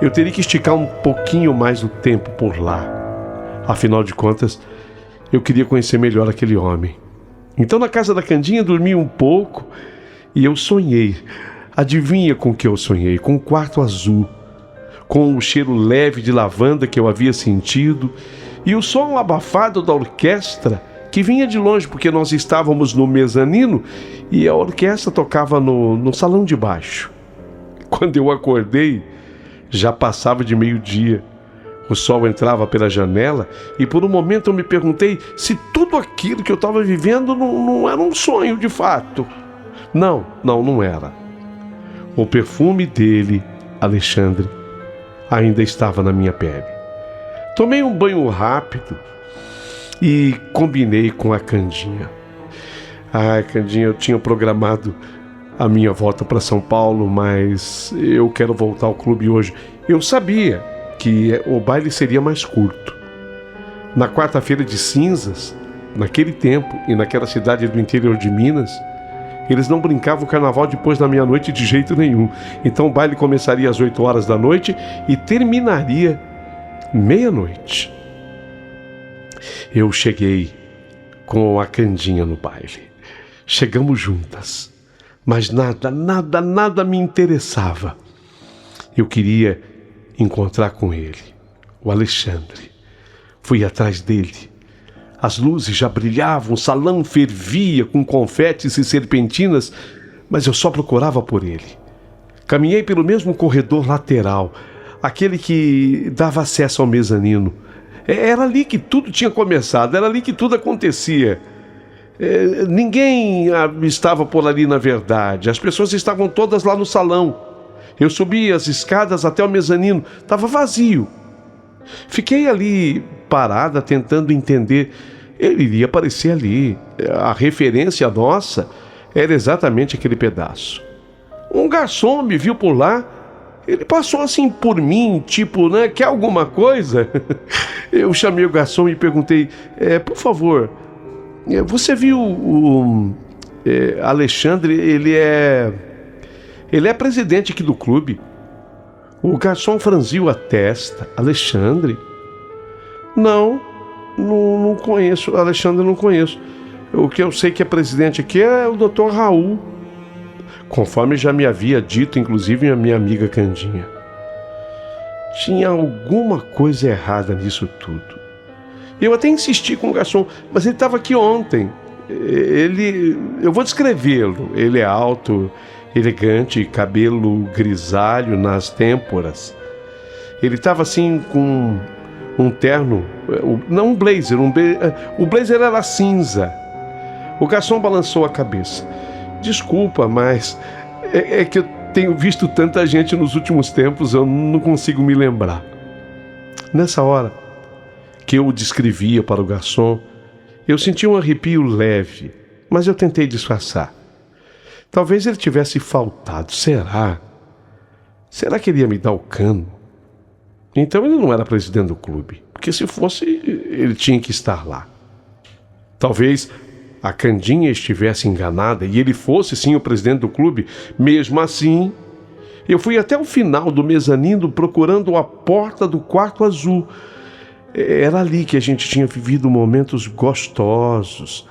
eu teria que esticar um pouquinho mais o tempo por lá. Afinal de contas, eu queria conhecer melhor aquele homem. Então, na casa da Candinha, dormi um pouco e eu sonhei. Adivinha com o que eu sonhei? Com um quarto azul, com o cheiro leve de lavanda que eu havia sentido e o som abafado da orquestra que vinha de longe, porque nós estávamos no mezanino e a orquestra tocava no salão de baixo. Quando eu acordei, já passava de meio-dia. O sol entrava pela janela e por um momento eu me perguntei se tudo aquilo que eu estava vivendo não era um sonho de fato. Não era. O perfume dele, Alexandre, ainda estava na minha pele. Tomei um banho rápido e combinei com a Candinha. Candinha, eu tinha programado a minha volta para São Paulo, mas eu quero voltar ao clube hoje. Eu sabia que o baile seria mais curto. Na quarta-feira de cinzas, naquele tempo e naquela cidade do interior de Minas, eles não brincavam o carnaval depois da meia-noite de jeito nenhum. Então o baile começaria às 8 horas da noite e terminaria meia-noite. Eu cheguei com a Candinha no baile. Chegamos juntas, mas nada me interessava. Eu queria encontrar com ele, o Alexandre. Fui atrás dele. As luzes já brilhavam, o salão fervia com confetes e serpentinas, mas eu só procurava por ele. Caminhei pelo mesmo corredor lateral, aquele que dava acesso ao mezanino. Era ali que tudo tinha começado, era ali que tudo acontecia. Ninguém estava por ali na verdade, as pessoas estavam todas lá no salão. Eu subi as escadas até o mezanino, estava vazio. Fiquei ali parada tentando entender. Ele iria aparecer ali. A referência nossa era exatamente aquele pedaço. Um garçom me viu por lá. Ele passou assim por mim, tipo, né? Quer alguma coisa? Eu chamei o garçom e perguntei, por favor, você viu o Alexandre? Ele é presidente aqui do clube. O garçom franziu a testa. Alexandre? Não conheço. Alexandre, não conheço. O que eu sei que é presidente aqui é o Dr. Raul. Conforme já me havia dito, inclusive, a minha amiga Candinha. Tinha alguma coisa errada nisso tudo. Eu até insisti com o garçom, mas ele estava aqui ontem. Eu vou descrevê-lo. Ele é alto, elegante, cabelo grisalho nas têmporas. Ele estava assim com um terno, não um blazer, o blazer era cinza. O garçom balançou a cabeça. Desculpa, mas é que eu tenho visto tanta gente nos últimos tempos, eu não consigo me lembrar. Nessa hora que eu o descrevia para o garçom, eu senti um arrepio leve, mas eu tentei disfarçar. Talvez ele tivesse faltado. Será? Será que ele ia me dar o cano? Então ele não era presidente do clube, porque se fosse, ele tinha que estar lá. Talvez a Candinha estivesse enganada e ele fosse sim o presidente do clube, mesmo assim, eu fui até o final do mezanino procurando a porta do quarto azul. Era ali que a gente tinha vivido momentos gostosos.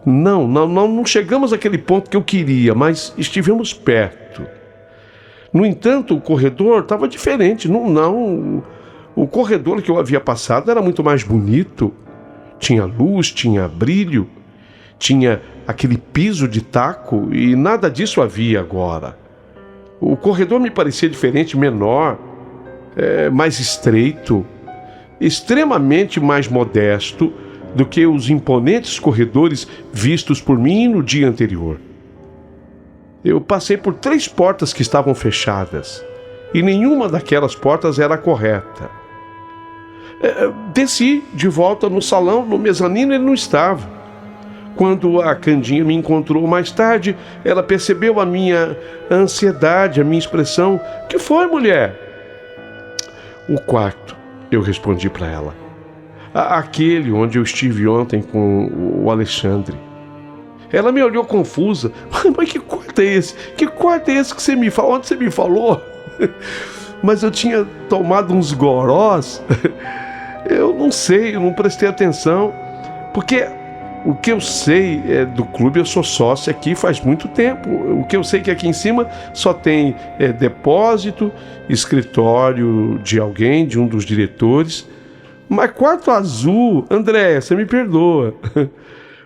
Não chegamos àquele ponto que eu queria, mas estivemos perto. No entanto, o corredor estava diferente. O corredor que eu havia passado era muito mais bonito. Tinha luz, tinha brilho, tinha aquele piso de taco e nada disso havia agora. O corredor me parecia diferente, menor, mais estreito, extremamente mais modesto do que os imponentes corredores vistos por mim no dia anterior. Eu passei por 3 portas que estavam fechadas e nenhuma daquelas portas era correta. Desci de volta no salão, no mezanino ele não estava. Quando a Candinha me encontrou mais tarde, ela percebeu a minha ansiedade, a minha expressão. "Que foi, mulher?" "O quarto", eu respondi para ela. "Aquele onde eu estive ontem com o Alexandre." Ela me olhou confusa. "Mas que quarto é esse? Que quarto é esse que você me falou? Onde você me falou?" Mas eu tinha tomado uns gorós. Eu não sei, eu não prestei atenção. Porque o que eu sei do clube, eu sou sócio aqui faz muito tempo. O que eu sei é que aqui em cima só tem depósito, escritório de alguém, de um dos diretores. Mas quarto azul, Andréia, você me perdoa.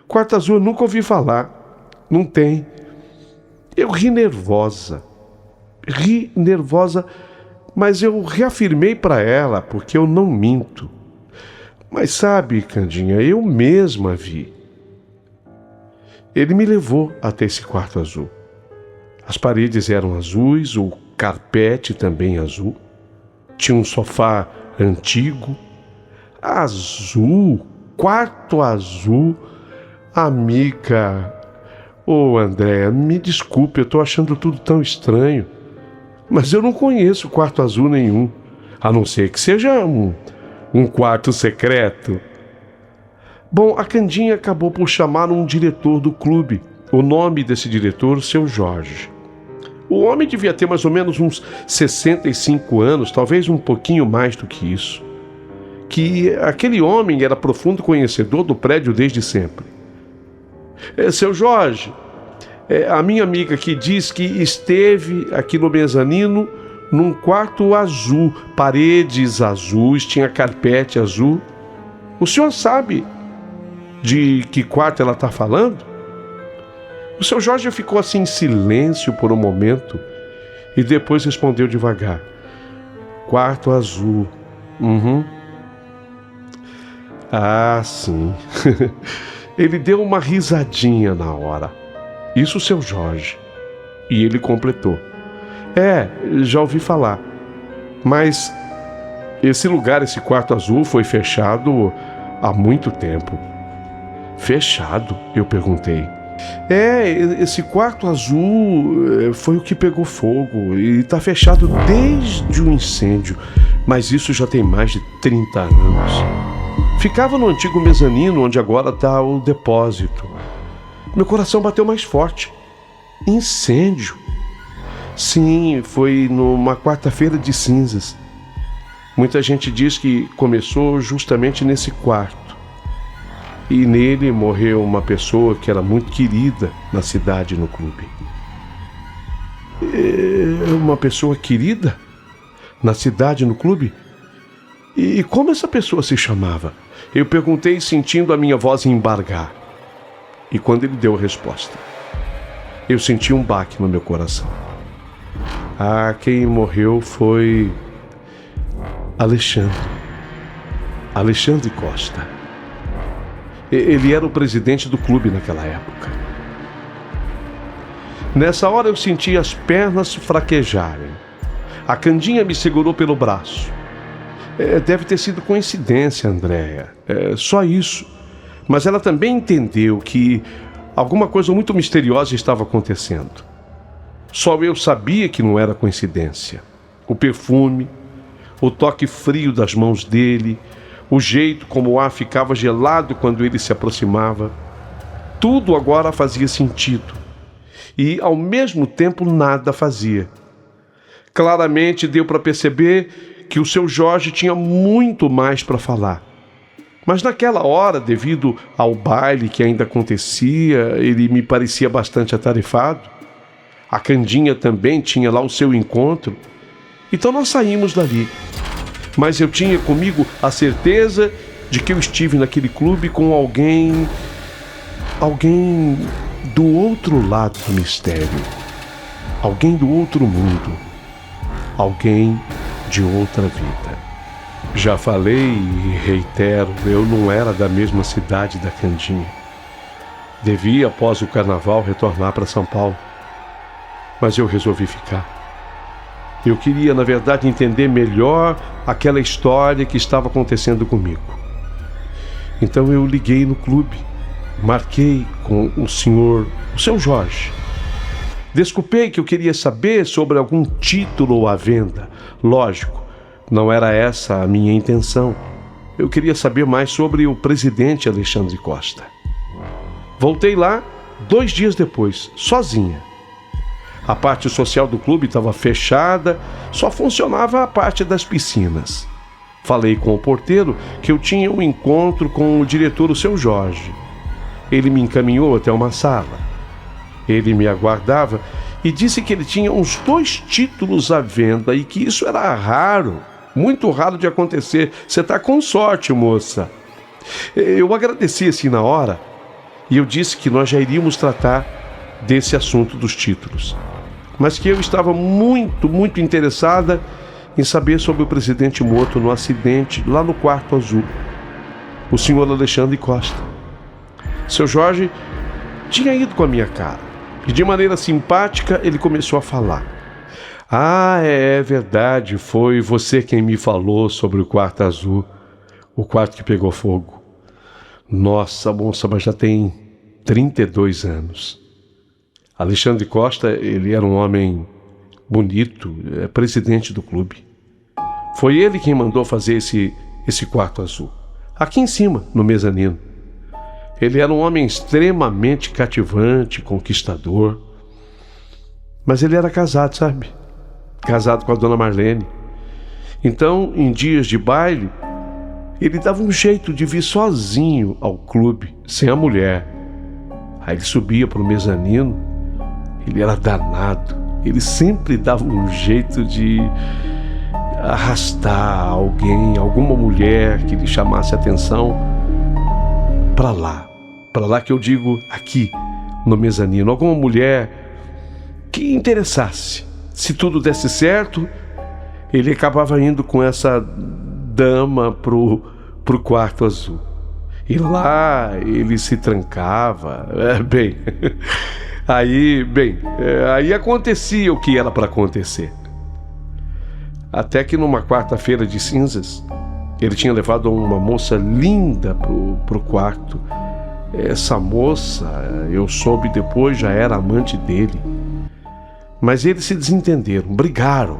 Quarto azul eu nunca ouvi falar. Não tem. Eu ri nervosa, mas eu reafirmei para ela, porque eu não minto. Mas sabe, Candinha, eu mesma vi. Ele me levou até esse quarto azul. As paredes eram azuis, o carpete também azul. Tinha um sofá antigo. Azul, quarto azul. Amiga, Andréa, me desculpe, eu estou achando tudo tão estranho. Mas eu não conheço quarto azul nenhum, a não ser que seja um quarto secreto. Bom, a Candinha acabou por chamar um diretor do clube. O nome desse diretor, seu Jorge. O homem devia ter mais ou menos uns 65 anos, talvez um pouquinho mais do que isso. Que aquele homem era profundo conhecedor do prédio desde sempre. Seu Jorge, a minha amiga aqui diz que esteve aqui no mezanino num quarto azul, paredes azuis, tinha carpete azul. O senhor sabe de que quarto ela está falando? O seu Jorge ficou assim em silêncio por um momento e depois respondeu devagar: "Quarto azul." Uhum. Ah, sim. Ele deu uma risadinha na hora. Isso, seu Jorge. E ele completou: já ouvi falar. Mas esse lugar, esse quarto azul, foi fechado há muito tempo. Fechado? Eu perguntei. Esse quarto azul foi o que pegou fogo e está fechado desde o incêndio. Mas isso já tem mais de 30 anos. Ficava no antigo mezanino, onde agora está o depósito. Meu coração bateu mais forte. Incêndio? Sim, foi numa quarta-feira de cinzas. Muita gente diz que começou justamente nesse quarto. E nele morreu uma pessoa que era muito querida na cidade e no clube. Uma pessoa querida? Na cidade e no clube? E como essa pessoa se chamava? Eu perguntei, sentindo a minha voz embargar. E quando ele deu a resposta, eu senti um baque no meu coração. Quem morreu foi Alexandre Costa. Ele era o presidente do clube naquela época. Nessa hora eu senti as pernas fraquejarem. A Candinha me segurou pelo braço. Deve ter sido coincidência, Andréia. Só isso. Mas ela também entendeu que alguma coisa muito misteriosa estava acontecendo. Só eu sabia que não era coincidência. O perfume, o toque frio das mãos dele, o jeito como o ar ficava gelado quando ele se aproximava. Tudo agora fazia sentido. E, ao mesmo tempo, nada fazia. Claramente deu para perceber que o seu Jorge tinha muito mais para falar. Mas naquela hora, devido ao baile que ainda acontecia, ele me parecia bastante atarefado. A Candinha também tinha lá o seu encontro. Então nós saímos dali. Mas eu tinha comigo a certeza de que eu estive naquele clube com alguém do outro lado do mistério. Alguém do outro mundo. Alguém de outra vida. Já falei e reitero, eu não era da mesma cidade da Candinha. Devia, após o carnaval, retornar para São Paulo. Mas eu resolvi ficar. Eu queria, na verdade, entender melhor aquela história que estava acontecendo comigo. Então eu liguei no clube, marquei com o seu Jorge. Desculpei que eu queria saber sobre algum título à venda. Lógico, não era essa a minha intenção. Eu queria saber mais sobre o presidente Alexandre Costa. Voltei lá 2 dias depois, sozinha. A parte social do clube estava fechada, só funcionava a parte das piscinas. Falei com o porteiro que eu tinha um encontro com o diretor, o seu Jorge. Ele me encaminhou até uma sala. Ele me aguardava e disse que ele tinha uns 2 títulos à venda e que isso era raro, muito raro de acontecer. Você está com sorte, moça. Eu agradeci assim na hora e eu disse que nós já iríamos tratar desse assunto dos títulos, mas que eu estava muito, muito interessada em saber sobre o presidente morto no acidente lá no Quarto Azul, o senhor Alexandre Costa. Seu Jorge tinha ido com a minha cara e de maneira simpática ele começou a falar. Ah, é verdade, foi você quem me falou sobre o Quarto Azul, o quarto que pegou fogo. Nossa, moça, mas já tem 32 anos. Alexandre Costa, ele era um homem bonito, presidente do clube. Foi ele quem mandou fazer esse Quarto Azul, aqui em cima, no mezanino. Ele era um homem extremamente cativante, conquistador. Mas ele era casado, sabe? Casado com a dona Marlene. Então, em dias de baile, ele dava um jeito de vir sozinho ao clube, sem a mulher. Aí ele subia para o mezanino, ele era danado. Ele sempre dava um jeito de arrastar alguém, alguma mulher que lhe chamasse a atenção para lá que eu digo aqui no mezanino, alguma mulher que interessasse. Se tudo desse certo, ele acabava indo com essa dama pro Quarto Azul. E lá ele se trancava. Aí acontecia o que era para acontecer. Até que numa quarta-feira de cinzas, ele tinha levado uma moça linda pro quarto. Essa moça, eu soube depois, já era amante dele. Mas eles se desentenderam, brigaram.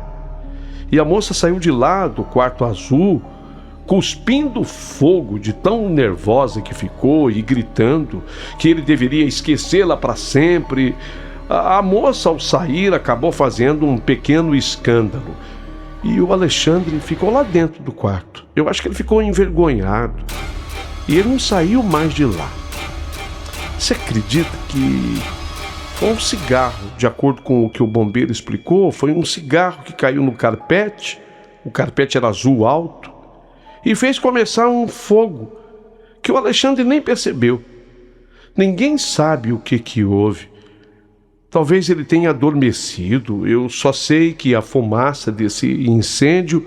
E a moça saiu de lá do Quarto Azul, cuspindo fogo de tão nervosa que ficou e gritando que ele deveria esquecê-la para sempre. A moça, ao sair, acabou fazendo um pequeno escândalo. E o Alexandre ficou lá dentro do quarto. Eu acho que ele ficou envergonhado. E ele não saiu mais de lá. Você acredita que foi um cigarro, de acordo com o que o bombeiro explicou, foi um cigarro que caiu no carpete, o carpete era azul alto, e fez começar um fogo que o Alexandre nem percebeu. Ninguém sabe o que houve. Talvez ele tenha adormecido, eu só sei que a fumaça desse incêndio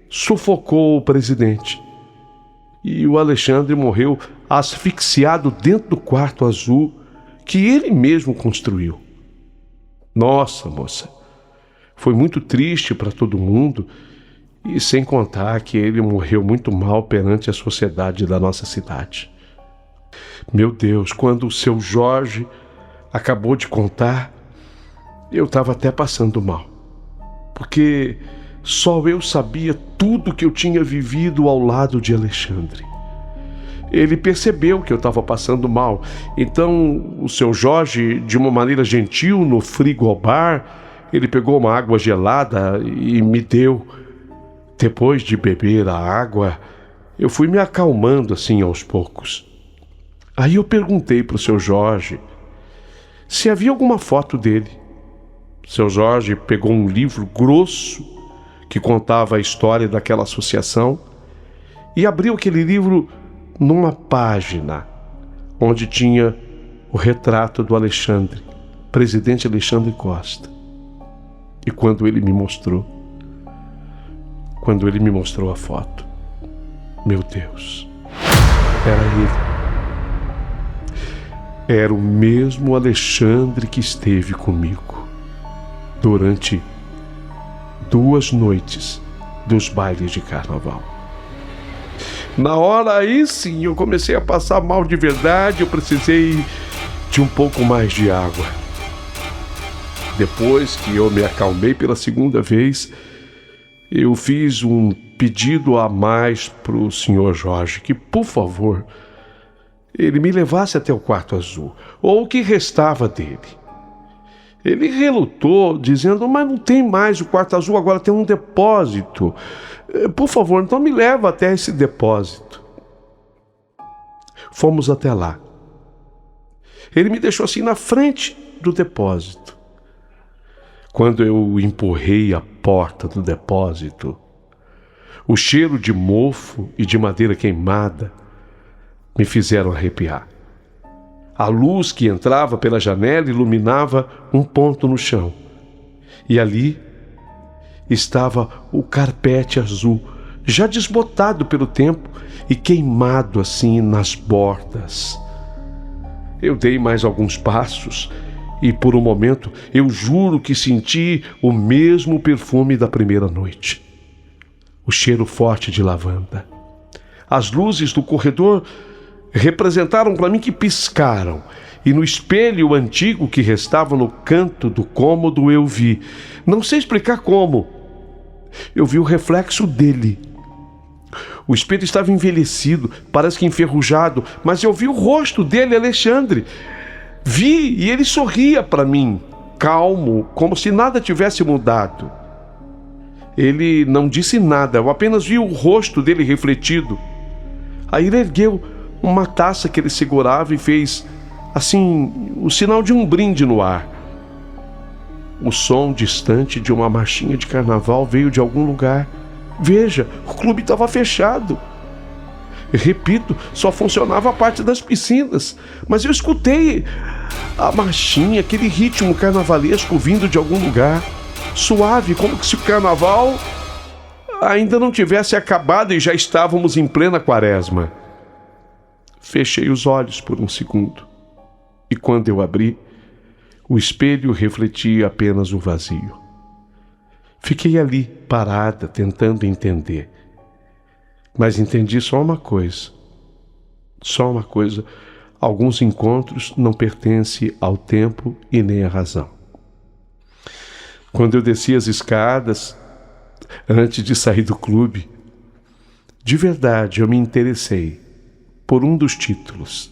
sufocou o presidente. E o Alexandre morreu asfixiado dentro do Quarto Azul que ele mesmo construiu. Nossa, moça, foi muito triste para todo mundo, e sem contar que ele morreu muito mal perante a sociedade da nossa cidade. Meu Deus, quando o seu Jorge acabou de contar, eu estava até passando mal, porque só eu sabia tudo que eu tinha vivido ao lado de Alexandre. ele percebeu que eu estava passando mal. Então, o seu Jorge, de uma maneira gentil, no frigobar, ele pegou uma água gelada e me deu. Depois de beber a água, eu fui me acalmando assim aos poucos. Aí eu perguntei para o seu Jorge se havia alguma foto dele. Seu Jorge pegou um livro grosso que contava a história daquela associação e abriu aquele livro numa página onde tinha o retrato do Alexandre, presidente Alexandre Costa. E quando ele me mostrou a foto, meu Deus, era ele. Era o mesmo Alexandre que esteve comigo durante 2 noites dos bailes de carnaval. Na hora aí sim eu comecei a passar mal de verdade, eu precisei de um pouco mais de água. Depois que eu me acalmei pela segunda vez, eu fiz um pedido a mais para o senhor Jorge, que por favor, ele me levasse até o quarto azul, ou o que restava dele. Ele relutou, dizendo, mas não tem mais o quarto azul, agora tem um depósito. Por favor, então me leva até esse depósito. Fomos até lá. Ele me deixou assim na frente do depósito. Quando eu empurrei a porta do depósito, o cheiro de mofo e de madeira queimada me fizeram arrepiar. A luz que entrava pela janela iluminava um ponto no chão. E ali estava o carpete azul, já desbotado pelo tempo e queimado assim nas bordas. Eu dei mais alguns passos e por um momento eu juro que senti o mesmo perfume da primeira noite. O cheiro forte de lavanda. As luzes do corredor representaram para mim que piscaram, e no espelho antigo que restava no canto do cômodo eu vi, não sei explicar como, eu vi o reflexo dele. O espelho estava envelhecido, parece que enferrujado, mas eu vi o rosto dele, Alexandre. Vi e ele sorria para mim, calmo, como se nada tivesse mudado. Ele não disse nada, eu apenas vi o rosto dele refletido. Aí ele ergueu uma taça que ele segurava e fez, assim, o sinal de um brinde no ar. O som distante de uma marchinha de carnaval veio de algum lugar. Veja, o clube estava fechado. Repito, só funcionava a parte das piscinas, mas eu escutei a marchinha, aquele ritmo carnavalesco vindo de algum lugar, suave, como se o carnaval ainda não tivesse acabado e já estávamos em plena quaresma. Fechei os olhos por um segundo, e quando eu abri, o espelho refletia apenas o vazio. Fiquei ali, parada, tentando entender. Mas entendi só uma coisa. Alguns encontros não pertencem ao tempo e nem à razão. Quando eu desci as escadas, antes de sair do clube, de verdade eu me interessei por um dos títulos.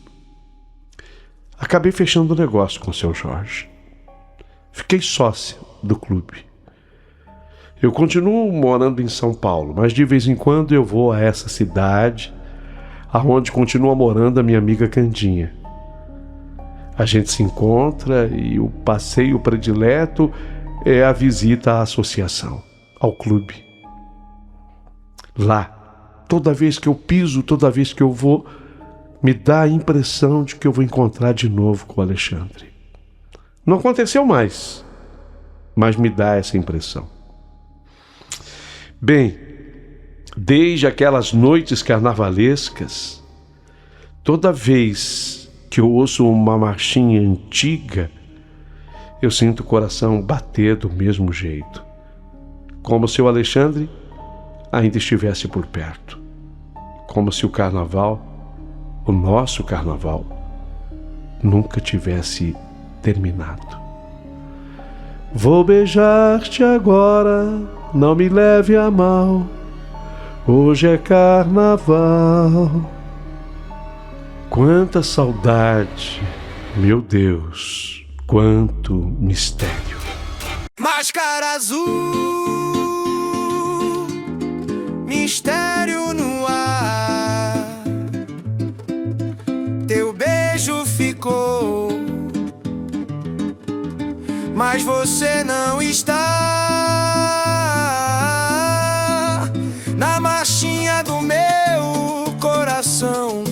Acabei fechando o negócio com o seu Jorge. Fiquei sócia do clube. Eu continuo morando em São Paulo, mas de vez em quando eu vou a essa cidade, aonde continua morando a minha amiga Candinha. A gente se encontra e o passeio predileto é a visita à associação, ao clube. Lá, toda vez que eu piso, toda vez que eu vou, me dá a impressão de que eu vou encontrar de novo com o Alexandre. Não aconteceu mais, mas me dá essa impressão. Bem, desde aquelas noites carnavalescas, toda vez que eu ouço uma marchinha antiga, eu sinto o coração bater do mesmo jeito, como se o Alexandre ainda estivesse por perto, como se o carnaval, o nosso carnaval, nunca tivesse terminado. Vou beijar-te agora, não me leve a mal, hoje é carnaval. Quanta saudade, meu Deus, quanto mistério. Máscara azul, mistério no ar. Teu beijo ficou, mas você não está na marchinha do meu coração.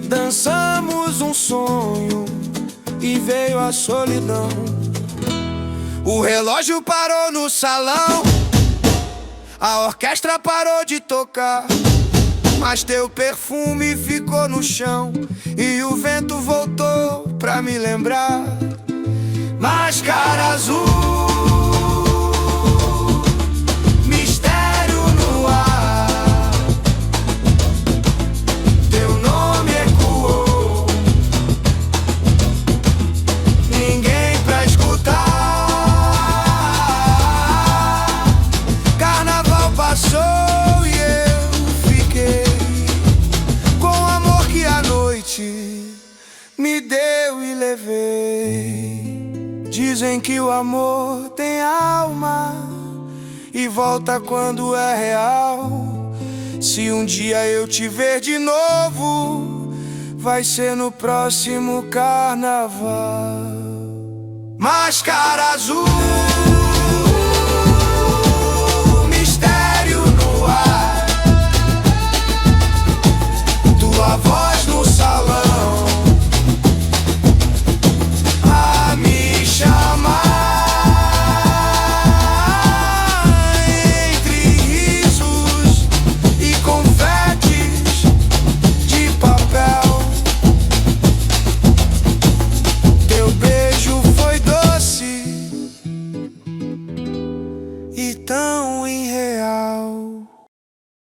Dançamos um sonho e veio a solidão. O relógio parou no salão, a orquestra parou de tocar, mas teu perfume ficou no chão e o vento voltou pra me lembrar. Máscara azul, mistério no ar. Teu nome ecoou, ninguém pra escutar. Carnaval passou e eu fiquei com o amor que a noite me deu e levei. Dizem que o amor tem alma e volta quando é real. Se um dia eu te ver de novo, vai ser no próximo carnaval. Máscara azul.